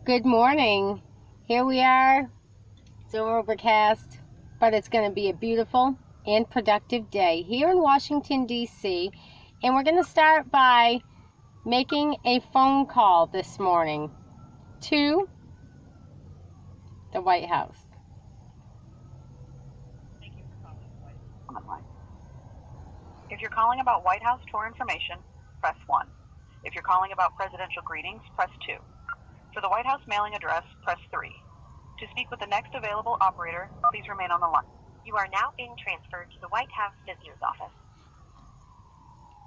Good morning. Here we are. It's overcast, but it's going to be a beautiful and productive day here in Washington, D.C. And we're going to start by making a phone call this morning to the White House. Thank you for calling the White House. If you're calling about White House tour information, press 1. If you're calling about presidential greetings, press 2. For the White House mailing address, press 3. To speak with the next available operator, please remain on the line. You are now being transferred to the White House Visitor's Office.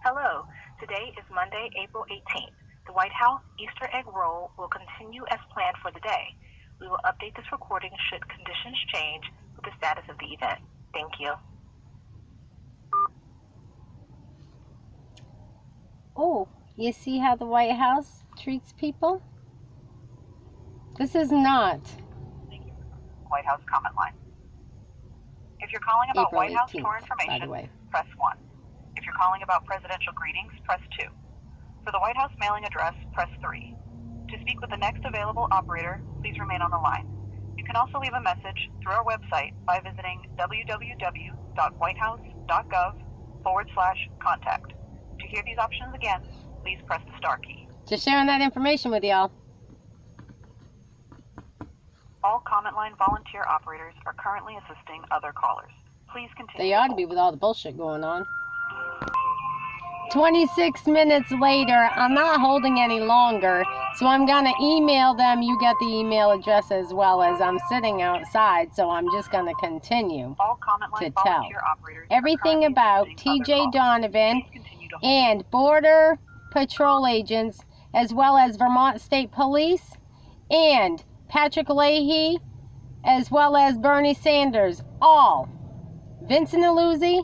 Hello. Today is Monday, April 18th. The White House Easter egg roll will continue as planned for the day. We will update this recording should conditions change with the status of the event. Thank you. Oh, you see how the White House treats people? This is not Thank you. White House comment line. If you're calling about April White House 18th, tour by information, the way. press 1. If you're calling about presidential greetings, press 2. For the White House mailing address, press 3. To speak with the next available operator, please remain on the line. You can also leave a message through our website by visiting www.whitehouse.gov/contact. To hear these options again, please press the star key. Just sharing that information with y'all. All comment line volunteer operators are currently assisting other callers. Please continue. They ought to be with all the bullshit going on. 26 minutes later, I'm not holding any longer, so I'm going to email them. You get the email address as well as I'm sitting outside, so I'm just going to continue All comment line to tell volunteer operators are everything currently about assisting other TJ callers. Donovan Please continue to hold. and Border Patrol agents, as well as Vermont State Police and Patrick Leahy, as well as Bernie Sanders, all Vincent Aluzzi,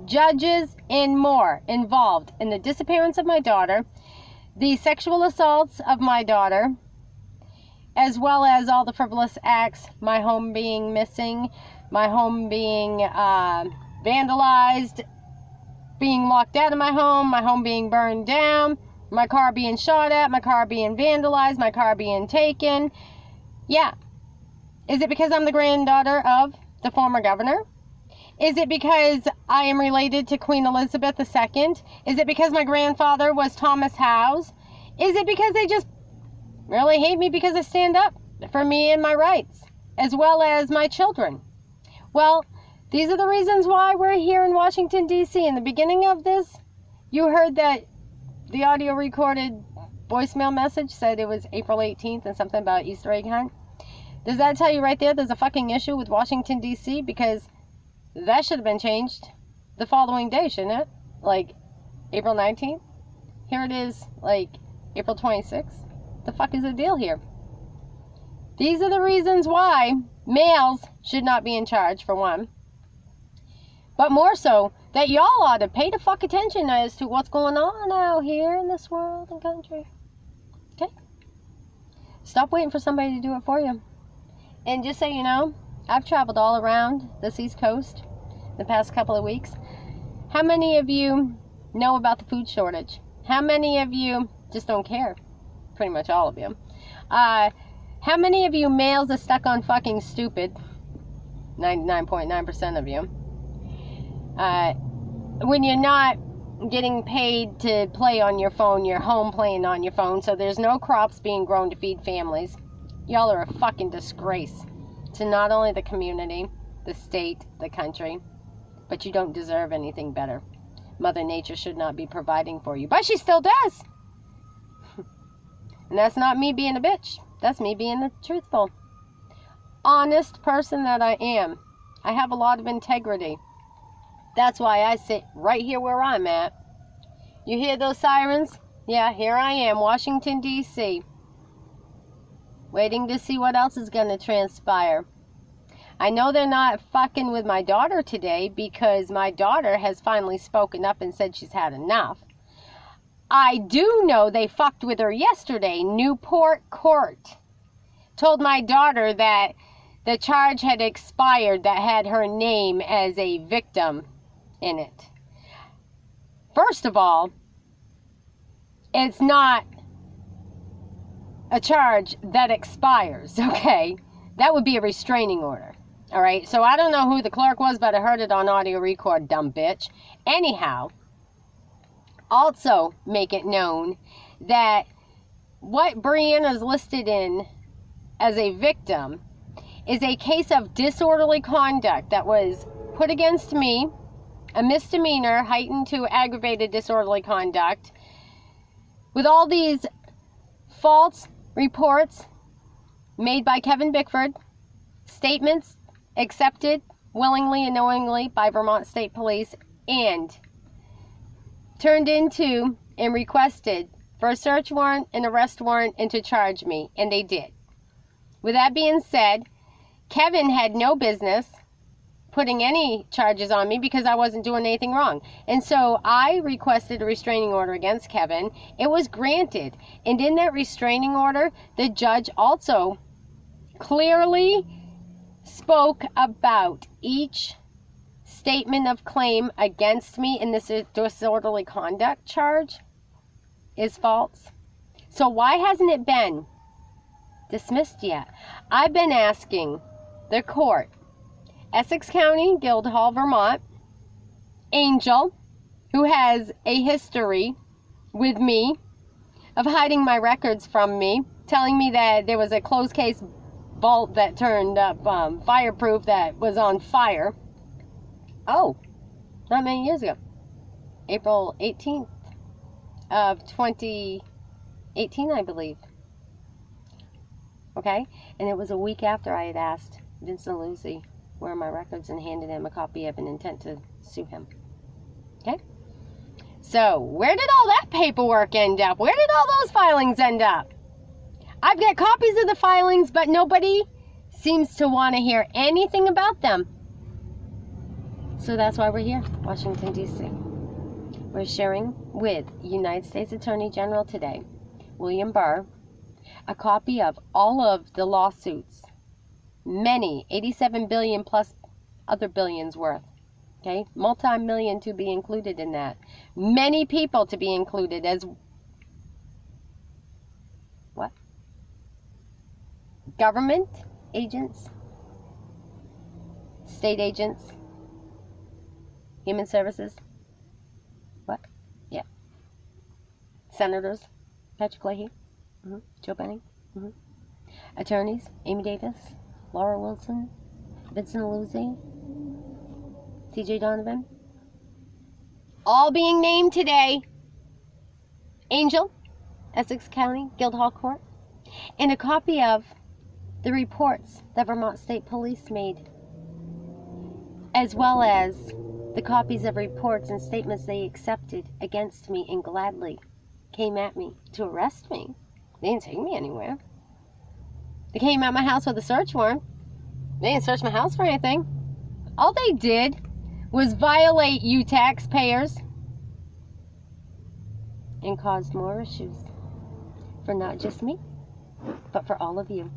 judges, and more involved in the disappearance of my daughter, the sexual assaults of my daughter, as well as all the frivolous acts, my home being missing, my home being vandalized, being locked out of my home being burned down, my car being shot at, my car being vandalized, my car being taken. Yeah. Is it because I'm the granddaughter of the former governor? Is it because I am related to Queen Elizabeth II? Is it because my grandfather was Thomas Howes? Is it because they just really hate me because I stand up for me and my rights, as well as my children? Well, these are the reasons why we're here in Washington, D.C. In the beginning of this, you heard that the audio recorded voicemail message said it was April 18th and something about Easter egg hunt. Does that tell you right there there's a fucking issue with Washington, D.C.? Because that should have been changed the following day, shouldn't it? Like April 19th? Here it is, like April 26th. The fuck is the deal here? These are the reasons why males should not be in charge, for one. But more so, that y'all ought to pay the fuck attention as to what's going on out here in this world and country. Okay? Stop waiting for somebody to do it for you. And just so you know, I've traveled all around this East Coast the past couple of weeks. How many of you know about the food shortage? How many of you just don't care? Pretty much all of you. How many of you males are stuck on fucking stupid? 99.9% of you. When you're not getting paid to play on your phone, you're home playing on your phone, so there's no crops being grown to feed families. Y'all are a fucking disgrace to not only the community, the state, the country, but you don't deserve anything better. Mother Nature should not be providing for you, but she still does. And that's not me being a bitch. That's me being the truthful, honest person that I am. I have a lot of integrity. That's why I sit right here where I'm at. You hear those sirens? Yeah, here I am, Washington, D.C., waiting to see what else is going to transpire. I know they're not fucking with my daughter today because my daughter has finally spoken up and said she's had enough. I do know they fucked with her yesterday. Newport Court told my daughter that the charge had expired that had her name as a victim in it. First of all, it's not a charge that expires, okay, that would be a restraining order. All right, so I don't know who the clerk was, but I heard it on audio record, dumb bitch. Anyhow, also make it known that what Brianna's listed in as a victim is a case of disorderly conduct that was put against me, a misdemeanor heightened to aggravated disorderly conduct, with all these false reports made by Kevin Bickford, statements accepted willingly and knowingly by Vermont State Police, and turned into and requested for a search warrant, an arrest warrant, and to charge me, and they did. With that being said, Kevin had no business putting any charges on me because I wasn't doing anything wrong. And so I requested a restraining order against Kevin. It was granted. And in that restraining order, the judge also clearly spoke about each statement of claim against me in this disorderly conduct charge is false. So why hasn't it been dismissed yet? I've been asking the court, Essex County, Guildhall, Vermont, Angel, who has a history with me of hiding my records from me, telling me that there was a closed case vault that turned up fireproof that was on fire. Oh, not many years ago. April 18th of 2018, I believe. Okay? And it was a week after I had asked Vincent Lucy where are my records and handed him a copy of an intent to sue him. Okay? So, where did all that paperwork end up? Where did all those filings end up? I've got copies of the filings, but nobody seems to want to hear anything about them. So that's why we're here, Washington, D.C. We're sharing with United States Attorney General today, William Barr, a copy of all of the lawsuits, many, 87 billion plus other billions worth, okay? Multi-million to be included in that. Many people to be included as what? Government agents, state agents, human services, what? Yeah. Senators, Patrick Leahy, Joe Benning, attorneys, Amy Davis, Laura Wilson, Vincent Lucy, TJ Donovan, all being named today. Angel, Essex County, Guildhall Court, and a copy of the reports that Vermont State Police made, as well as the copies of reports and statements they accepted against me and gladly came at me to arrest me. They didn't take me anywhere. They came at my house with a search warrant. They didn't search my house for anything. All they did was violate you taxpayers and caused more issues for not just me, but for all of you.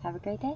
Have a great day.